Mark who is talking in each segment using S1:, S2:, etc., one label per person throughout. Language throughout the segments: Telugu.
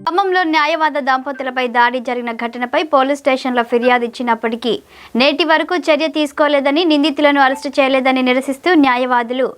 S1: ఖమ్మంలో న్యాయవాద దంపతులపై దాడి జరిగిన ఘటనపై పోలీస్ స్టేషన్లో ఫిర్యాదు ఇచ్చినప్పటికీ నేటి వరకు చర్య తీసుకోలేదని, నిందితులను అరెస్టు చేయలేదని నిరసిస్తూ న్యాయవాదులు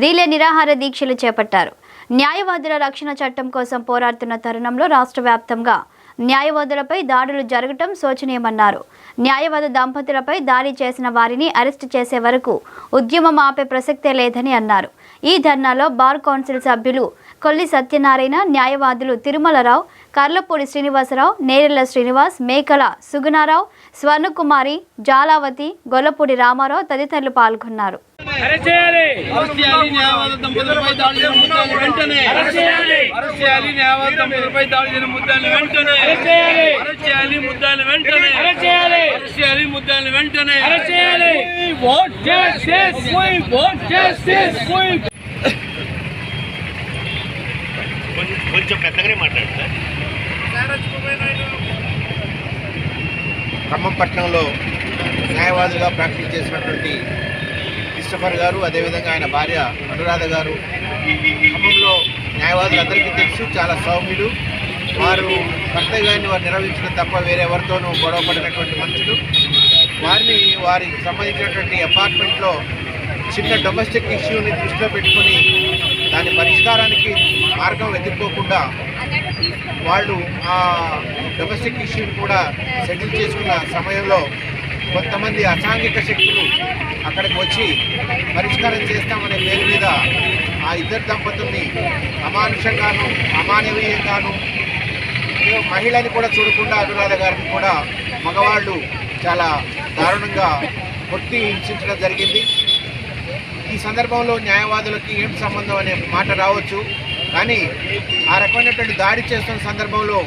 S1: రీలే నిరాహార దీక్షలు చేపట్టారు. న్యాయవాదుల రక్షణ చట్టం కోసం పోరాడుతున్న తరుణంలో రాష్ట్ర వ్యాప్తంగా న్యాయవాదులపై దాడులు జరగటం శోచనీయమన్నారు. న్యాయవాద దంపతులపై దాడి చేసిన వారిని అరెస్టు చేసే వరకు ఉద్యమం ఆపే ప్రసక్తే లేదని అన్నారు. ఈ ధర్నాలో బార్ కౌన్సిల్ సభ్యులు కొల్లి సత్యనారాయణ, న్యాయవాదులు తిరుమలరావు, కర్లపూడి శ్రీనివాసరావు, నేరెళ్ల శ్రీనివాస్, మేకల సుగుణారావు, స్వర్ణకుమారి, జాలావతి, గొల్లపూడి రామారావు తదితరులు పాల్గొన్నారు.
S2: కొంచెం పెద్దగానే మాట్లాడతారు. ఖమ్మం పట్టణంలో న్యాయవాదులుగా ప్రాక్టీస్ చేసినటువంటి క్రిస్టఫర్ గారు, అదేవిధంగా ఆయన భార్య అనురాధ గారు ఖమ్మంలో న్యాయవాదులందరికీ తెలుసు, చాలా సౌమ్యులు. వారు కర్తవ్యాన్ని వారు నిర్వహించడం తప్ప వేరే ఎవరితోనూ గొడవపడినటువంటి మనుషులు. వారికి సంబంధించినటువంటి అపార్ట్మెంట్లో చిన్న డొమెస్టిక్ ఇష్యూని దృష్టిలో పెట్టుకుని దాని పరిష్కారానికి మార్గం వెతుక్కోకుండా వాళ్ళు ఆ డొమెస్టిక్ ఇష్యూని కూడా సెటిల్ చేసుకున్న సమయంలో కొంతమంది అసాంఘిక శక్తులు అక్కడికి వచ్చి పరిష్కారం చేస్తామనే పేరు మీద ఆ ఇద్దరు దంపతుల్ని అమానుషంగాను, అమానవీయంగాను, మహిళని కూడా చూడకుండా అనురాధ గారిని కూడా మగవాళ్ళు చాలా దారుణంగా కొట్టి హింసించడం జరిగింది. ఈ సందర్భంలో న్యాయవాదులకి ఏం సంబంధం అనే మాట రావచ్చు, కానీ ఆ రకమైనటువంటి దాడి చేస్తున్న సందర్భంలో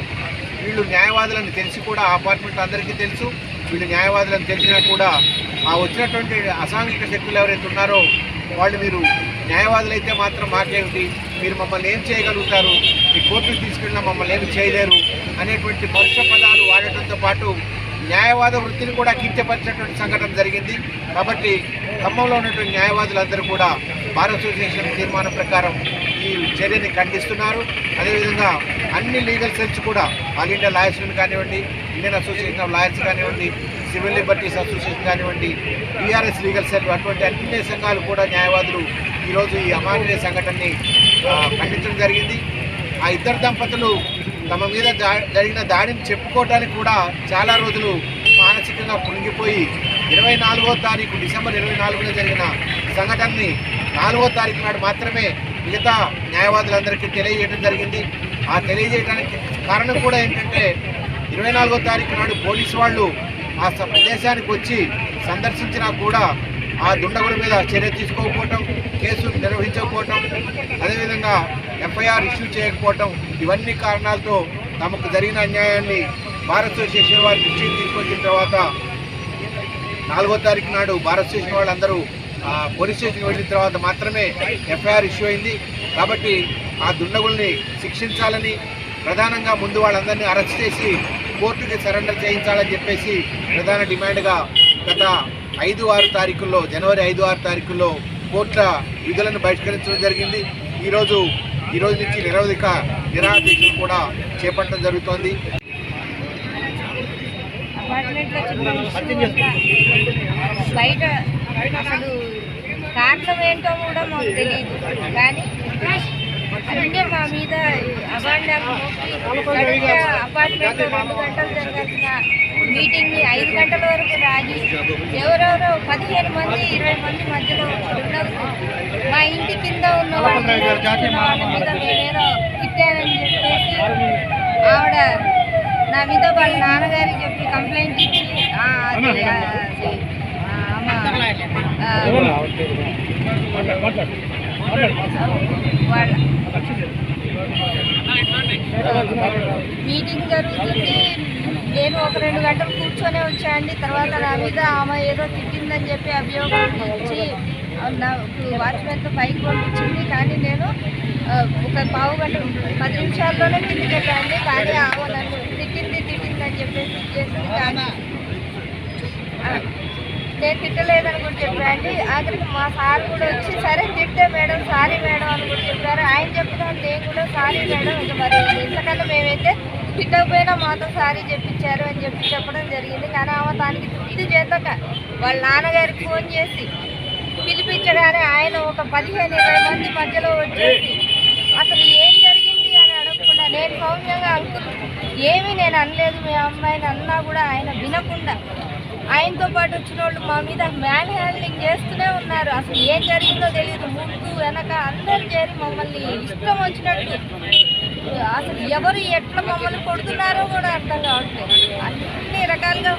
S2: వీళ్ళు న్యాయవాదులను తెలిసి కూడా ఆ అపార్ట్మెంట్ అందరికీ తెలుసు. వీళ్ళు న్యాయవాదులను తెలిసినా కూడా ఆ వచ్చినటువంటి అసాంఘిక శక్తులు ఎవరైతే ఉన్నారో వాళ్ళు మీరు న్యాయవాదులైతే మాత్రం మాకేమిటి, మీరు మమ్మల్ని ఏం చేయగలుగుతారు, మీ కోర్టుకు తీసుకెళ్ళినా మమ్మల్ని ఏమి చేయలేరు అనేటువంటి పరుష పదాలు వాడటంతో పాటు న్యాయవాద వృత్తిని కూడా కించపరిచినటువంటి సంఘటన జరిగింది. కాబట్టి ఖమ్మంలో ఉన్నటువంటి న్యాయవాదులందరూ కూడా బార్ అసోసియేషన్ తీర్మానం ప్రకారం ఈ చర్యని ఖండిస్తున్నారు. అదేవిధంగా అన్ని లీగల్ సెల్స్ కూడా ఆల్ ఇండియా లాయర్స్ యూనియన్ కానివ్వండి, ఇండియన్ అసోసియేషన్ ఆఫ్ లాయర్స్ కానివ్వండి, సివిల్ లిబర్టీస్ అసోసియేషన్ కానివ్వండి, టీఆర్ఎస్ లీగల్ సెల్, అటువంటి అన్ని సంఘాలు కూడా న్యాయవాదులు ఈరోజు ఈ అమానవీయ సంఘటనని ఖండించడం జరిగింది. ఆ ఇద్దరు దంపతులు తమ మీద జరిగిన దాడిని చెప్పుకోవడానికి కూడా చాలా రోజులు మానసికంగా పొంగిపోయి 24వ తారీఖు డిసెంబర్ 24న జరిగిన సంఘటనని 4వ తారీఖు నాడు మాత్రమే మిగతా న్యాయవాదులందరికీ తెలియజేయడం జరిగింది. ఆ తెలియజేయడానికి కారణం కూడా ఏంటంటే 24వ తారీఖు నాడు పోలీసు వాళ్ళు ఆ ప్రదేశానికి వచ్చి సందర్శించినా కూడా ఆ దుండగుల మీద చర్య తీసుకోకపోవటం, కేసు నిర్వహించకపోవటం, అదేవిధంగా ఎఫ్ఐఆర్ ఇష్యూ చేయకపోవటం, ఇవన్నీ కారణాలతో తమకు జరిగిన అన్యాయాన్ని బార్ అసోసియేషన్ వారి దృష్టికి తీసుకొచ్చిన తర్వాత 4వ తారీఖు నాడు బార్ అసోసియేషన్ వాళ్ళందరూ పోలీస్ స్టేషన్కి వెళ్ళిన తర్వాత మాత్రమే ఎఫ్ఐఆర్ ఇష్యూ అయింది. కాబట్టి ఆ దుండగుల్ని శిక్షించాలని, ప్రధానంగా ముందు వాళ్ళందరినీ అరెస్ట్ చేసి కోర్టుకి సరెండర్ చేయించాలని చెప్పేసి ప్రధాన డిమాండ్గా గత 5-6 తారీఖుల్లో, జనవరి 5-6 తారీఖుల్లో కోర్టుల విధులను బహిష్కరించడం జరిగింది. ఈ రోజు నుంచి నిరవధిక నిరాహార దీక్షలు కూడా చేపట్టడం జరుగుతోంది.
S3: బయట అసలు కారణం ఏంటో కూడా మాకు తెలియదు, కానీ అంటే మా మీద అబాండాలు అపార్ట్మెంట్లో 2 గంటలు జరగాల్సిన మీటింగ్ని 5 గంటల వరకు రాగి ఎవరెవరో 15 మంది 20 మంది మధ్యలో ఉండదు. మా ఇంటి కింద ఉన్న వాళ్ళ మీద నేనేదో తిట్టానని చెప్పేసి ఆవిడ నా మీద వాళ్ళ నాన్నగారికి చెప్పి కంప్లైంట్ ఇచ్చి మీటింగ్ జరుగుతుంది. నేను ఒక 2 గంటలు కూర్చొనే వచ్చాయండి. తర్వాత నా మీద ఆమె ఏదో తిట్టిందని చెప్పి అభియోగం ఇచ్చి నాకు వాచ్మెన్తో పైకి పంపించింది. కానీ నేను ఒక పావు గంట 10 నిమిషాల్లోనే కిందికి వెళ్ళండి. కానీ ఆమె నన్ను తిట్టిందని చెప్పేసి చేసింది. కానీ నేను తిట్టలేదని కూడా చెప్పారండి. ఆఖరికి మా సార్ కూడా వచ్చి సరే తిట్టే మేడం, సారీ మేడం అని కూడా చెప్పారు. ఆయన చెప్పిన నేను కూడా సారీ మేడం, ఇక మరి ఇంతకన్నా మేమైతే తిట్టకపోయినా మాతో సారీ చెప్పించారు అని చెప్పడం జరిగింది. కానీ ఆమె దానికి తృప్తి చేతక వాళ్ళ నాన్నగారికి ఫోన్ చేసి పిలిపించగానే ఆయన ఒక 15-20 మంది మధ్యలో వచ్చేసి అసలు ఏం జరిగింది అని అడగకుండా నేను సౌమ్యంగా అంకుల్ ఏమీ నేను అనలేదు మీ అమ్మాయిని అన్నా కూడా ఆయన వినకుండా ఆయనతో పాటు వచ్చిన వాళ్ళు మా మీద మ్యాన్ హ్యాండ్లింగ్ చేస్తూనే ఉన్నారు. అసలు ఏం జరిగిందో తెలియదు. ముందు వెనక అందరు చేరి మమ్మల్ని ఇష్టం వచ్చినట్టు అసలు ఎవరు ఎట్లా మమ్మల్ని కొడుతున్నారో కూడా అర్థం కావట్లేదు. అన్ని రకాలుగా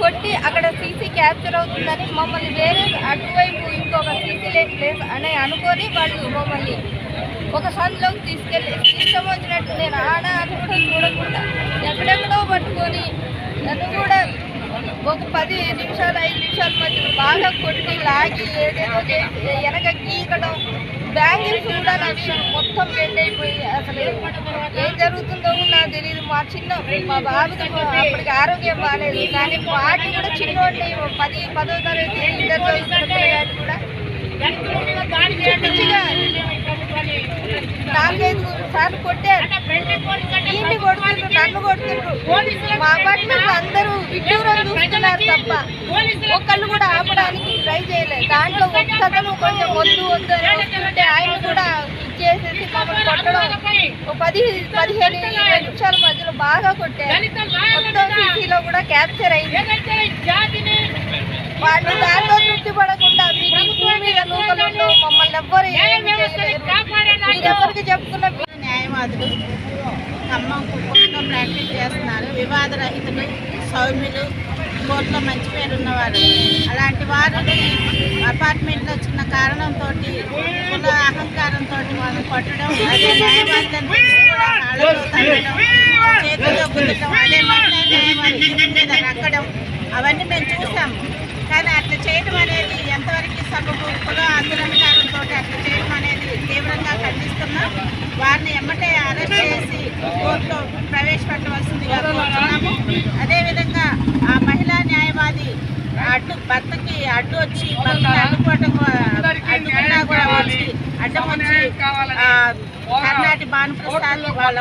S3: కొట్టి అక్కడ సీసీ క్యాప్చర్ అవుతుందని మమ్మల్ని వేరే అటువైపు ఇంకొక సీసీ లేని ప్లేస్ అని అనుకొని వాళ్ళు మమ్మల్ని ఒక సందులోకి తీసుకెళ్ళి ఇష్టం వచ్చినట్టు నేను ఆడ అని కూడా చూడకుండా ఎక్కడెక్కడో పట్టుకొని నన్ను కూడా ఒక 10 నిమిషాలు 5 నిమిషాల మధ్య బాగా కొట్టి లాగి ఏదేదో చేసి వెనక గీకడం బ్యాంగిల్స్ కూడా అవి మొత్తం బెండ్ అయిపోయి అసలు ఏం జరుగుతుందో కూడా నాకు తెలియదు. మా బాబుకి అప్పటికి ఆరోగ్యం బాగాలేదు, కానీ వాటి కూడా చిన్నోడిని 10వ తరగతి ఇంటర్ చదువుతున్న పిల్లగాడు కూడా పిచ్చిగా 4-5 సార్లు కొట్టారు. దీన్ని కొడుతుండ్రు, నన్ను కొడుతుండ్రు. మా అపార్ట్మెంట్ అందరూ విడ్డూరం చూస్తున్నారు తప్ప ఒక్కళ్ళు కూడా ఆపడానికి ట్రై చేయలేదు. దాంట్లో ఒక్కతను కొంచెం వద్దు అని వస్తుంటే ఆయన కూడా ఇచ్చేసేసి మమ్మల్ని కొట్టడం 10-15-20 నిమిషాల మధ్యలో బాగా కొట్టారు. మొత్తం సీసీలో కూడా క్యాప్చర్ అయింది. వాళ్ళు దాంట్లో తృప్తి పడకుండా మీద నూకలు మమ్మల్ని ఎవ్వరు మీరెవరికి చెప్పుకున్న
S4: న్యాయవాదులు ఖమ్మం కోర్టులో ప్రాక్టీస్ చేస్తున్నారు. వివాద రహితులు, సౌమ్యులు, కోర్టులో మంచి పేరు ఉన్నవారు. అలాంటి వారిని అపార్ట్మెంట్లో చిన్న కారణంతో కుల అహంకారంతో వాళ్ళని కొట్టడం, అదే న్యాయవాదులను కూడా కాళ్ళతో తగ్గడం, చేతుల్లో గుద్దడం, అదే మహిళా న్యాయవాది మీద రక్కడం అవన్నీ మేము చూసాము. కానీ అట్లా చేయడం అనేది ఎంతవరకు సబబు? కుల అంతరంగారంతో అట్లా చేయడం అనేది తీవ్రంగా ఖండిస్తున్నాం. వారిని ఎమ్మటే అరెస్ట్ చేసి కోర్టులో ప్రవేశపెట్టవలసిందిగా కోరుతున్నాము. అదేవిధంగా ఆ మహిళా న్యాయవాది భర్తకి అడ్డు వచ్చి భర్తను అడ్డుకున్నా కూడా వచ్చి అడ్డం వచ్చి కర్ణాటి భానుప్రసాద్ వాళ్ళ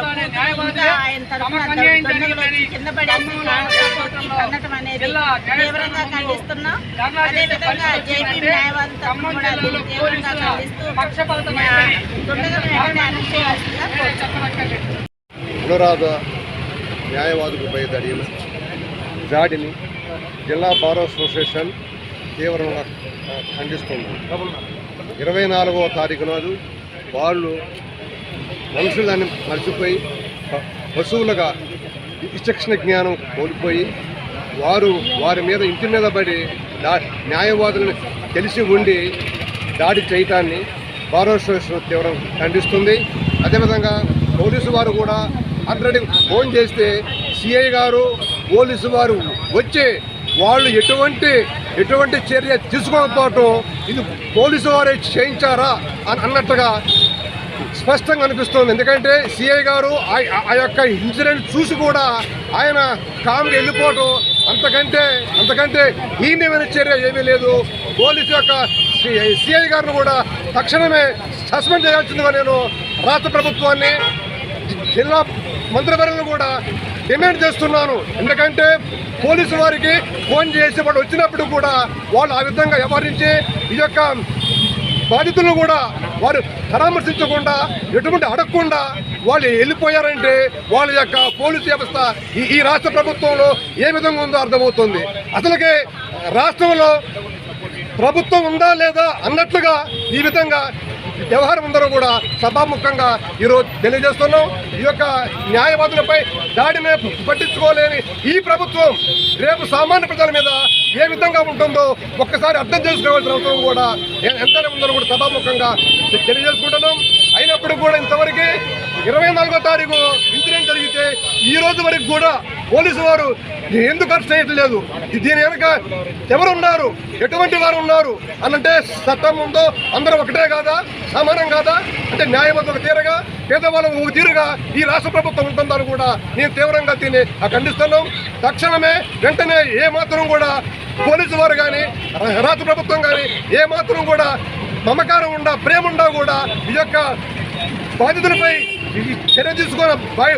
S4: ఇంకా ఆయన తరఫున దొంగలు వచ్చి కింద పడేసి కన్నటం అనేది తీవ్రంగా ఖండిస్తున్నాం. అదేవిధంగా జేపీ న్యాయవాది తరఫున కూడా దీన్ని తీవ్రంగా ఖండిస్తూ దుండగలను వెంటనే అరెస్ట్ చేయాల్సిందిగా కోరుతున్నాం.
S5: అనురాధ న్యాయవాదులపై దాడిని జిల్లా బార్ అసోసియేషన్ తీవ్రంగా ఖండిస్తుంది. 24వ తారీఖు నాడు వాళ్ళు మనుషులని మర్చిపోయి పశువులుగా విచక్షణ జ్ఞానం కోల్పోయి వారి మీద ఇంటి మీద పడి న్యాయవాదులను తెలిసి ఉండి దాడి చేయటాన్ని బార్ అసోసియేషన్ తీవ్రంగా ఖండిస్తుంది. అదేవిధంగా పోలీసు వారు కూడా ఆల్రెడీ ఫోన్ చేస్తే సిఐ గారు పోలీసు వారు వచ్చి వాళ్ళు ఎటువంటి చర్య తీసుకోకపోవటం ఇది పోలీసు వారే చేయించారా అన్నట్టుగా స్పష్టంగా అనిపిస్తుంది. ఎందుకంటే సిఐ గారు ఆ యొక్క ఇన్సిడెంట్ చూసి కూడా ఆయన కామ్గా వెళ్ళిపోవటం అంతకంటే హీనమైన చర్య ఏమీ లేదు. పోలీసు యొక్క సిఐ గారిని కూడా తక్షణమే సస్పెండ్ చేయాల్సిందిగా నేను రాష్ట్ర ప్రభుత్వాన్ని జిల్లా మంత్రివర్యులను కూడా డిమాండ్ చేస్తున్నాను. ఎందుకంటే పోలీసు వారికి ఫోన్ చేసి వాడు వచ్చినప్పుడు కూడా వాళ్ళు ఆ విధంగా వ్యవహరించి ఈ యొక్క బాధితులను కూడా వారు పరామర్శించకుండా ఎటువంటి అడగకుండా వాళ్ళు వెళ్ళిపోయారంటే వాళ్ళ యొక్క పోలీసు వ్యవస్థ ఈ రాష్ట్ర ప్రభుత్వంలో ఏ విధంగా ఉందో అర్థమవుతుంది. అసలుకే రాష్ట్రంలో ప్రభుత్వం ఉందా లేదా అన్నట్లుగా ఈ విధంగా వ్యవహారం ఉందరో కూడా సభాముఖంగా ఈరోజు తెలియజేస్తున్నాం. ఈ యొక్క న్యాయవాదులపై దాడిని పట్టించుకోలేని ఈ ప్రభుత్వం రేపు సామాన్య ప్రజల మీద ఏ విధంగా ఉంటుందో ఒక్కసారి అర్థం చేసుకోవాల్సిన అవసరం కూడా ఎంతనే ఉందో కూడా సభాముఖంగా తెలియజేసుకుంటున్నాం. అయినప్పుడు కూడా ఇంతవరకు 24వ తారీఖు ఇన్సిడెంట్ జరిగితే ఈ రోజు వరకు కూడా పోలీసు వారు ఎందుకు అరెస్ట్ చేయట్లేదు? దీని వెనక ఎవరున్నారు, ఎటువంటి వారు ఉన్నారు అనంటే చట్టం ఉందో అందరూ ఒకటే కాదా, సమానం కాదా? అంటే న్యాయవంతులు ఒక తీరుగా, పేదవాళ్ళు ఒక తీరుగా ఈ రాష్ట్ర ప్రభుత్వం ఉంటుందని కూడా నేను తీవ్రంగా ఖండిస్తున్నాం. తక్షణమే వెంటనే ఏ మాత్రం కూడా పోలీసు వారు కానీ రాష్ట్ర ప్రభుత్వం కానీ ఏ మాత్రం కూడా మమకారం ఉండా ప్రేమ ఉండా కూడా ఈ యొక్క బాధితులపై చర్య తీసుకున్న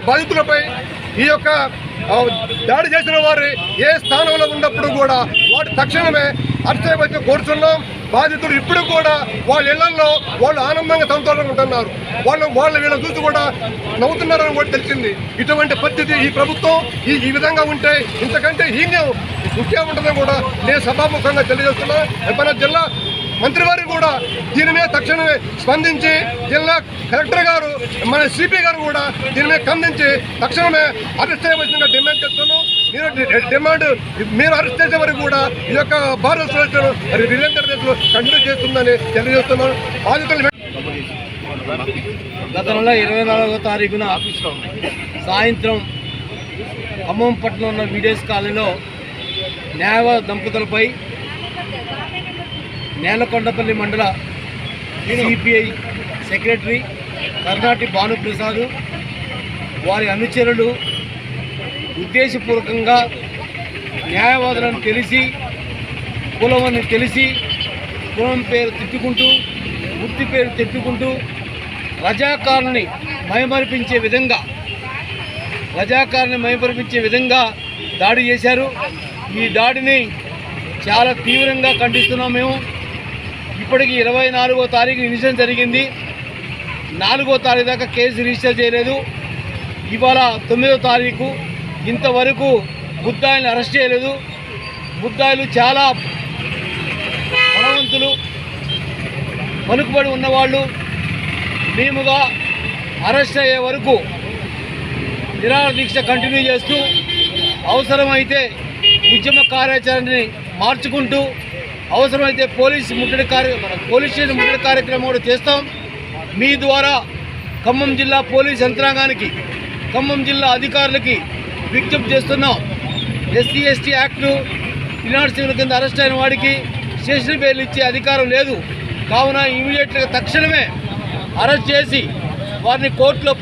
S5: బాధితులపై ఈ యొక్క దాడి చేసిన వారు ఏ స్థానంలో ఉన్నప్పుడు కూడా వాటి తక్షణమే అరెస్ట్ చేయవచ్చని కోరుతున్నాం. బాధితులు ఇప్పుడు కూడా వాళ్ళ ఇళ్లలో వాళ్ళు ఆనందంగా సంతోషంగా ఉంటున్నారు. వీళ్ళని చూసి కూడా నవ్వుతున్నారని కూడా తెలిసింది. ఇటువంటి పరిస్థితి ఈ ప్రభుత్వం ఈ విధంగా ఉంటే ఇంతకంటే ఇంకే ఉంటుందని కూడా నేను సభాముఖంగా తెలియజేస్తున్నా. మన జిల్లా మంత్రివారు కూడా దీని మీద తక్షణమే స్పందించి జిల్లా కలెక్టర్ గారు మన సిపి గారు కూడా దీని మీద స్పందించి తక్షణమే అరెస్ట్ చేయవలసిందిగా డిమాండ్ చేస్తున్నాం. మీరు అరెస్ట్ చేసే వరకు కూడా ఈ యొక్క భారత అసోసియేషన్ రిలయన్స్ దేశంలో కంటిన్యూ చేస్తుందని తెలియజేస్తున్నాం. బాధితులు
S6: గత నెల 24వ తారీఖున సాయంత్రం ఖమ్మం పట్టణంలో ఉన్న వీడియోస్ కాలనీలో న్యాయవాద దంపతులపై నేలకొండపల్లి మండల సిపిఐ సెక్రటరీ కర్ణాటి భానుప్రసాద్ వారి అనుచరులు ఉద్దేశపూర్వకంగా న్యాయవాదులను తెలిసి కులమని తెలిసి కులం పేరు తిట్టుకుంటూ వృత్తి పేరు తిట్టుకుంటూ రజాకారుని మైమరిపించే విధంగా దాడి చేశారు. ఈ దాడిని చాలా తీవ్రంగా ఖండిస్తున్నాం. మేము ఇప్పటికి 24వ తారీఖు ఇన్సిడెంట్ జరిగింది. 4వ తారీఖు దాకా కేసు రిజిస్టర్ చేయలేదు. ఇవాళ 9వ తారీఖు ఇంతవరకు ముద్దాయిల్ని అరెస్ట్ చేయలేదు. ముద్దాయిలు చాలా బలవంతులు, పలుకుబడి ఉన్నవాళ్ళు. మేముగా అరెస్ట్ అయ్యే వరకు నిరాహార దీక్ష కంటిన్యూ చేస్తూ అవసరమైతే ఉద్యమ కార్యాచరణని మార్చుకుంటూ అవసరమైతే పోలీస్ స్టేషన్ ముట్టడి కార్యక్రమం కూడా చేస్తాం. మీ ద్వారా ఖమ్మం జిల్లా పోలీస్ యంత్రాంగానికి, ఖమ్మం జిల్లా అధికారులకి విజ్ఞప్తి చేస్తున్నాం. ఎస్సీ ఎస్టీ యాక్టు 307 కింద అరెస్ట్ అయిన వాడికి స్టేషన్ బెయిల్ ఇచ్చే అధికారం లేదు. కావున ఇమీడియట్గా తక్షణమే అరెస్ట్ చేసి వారిని కోర్టులో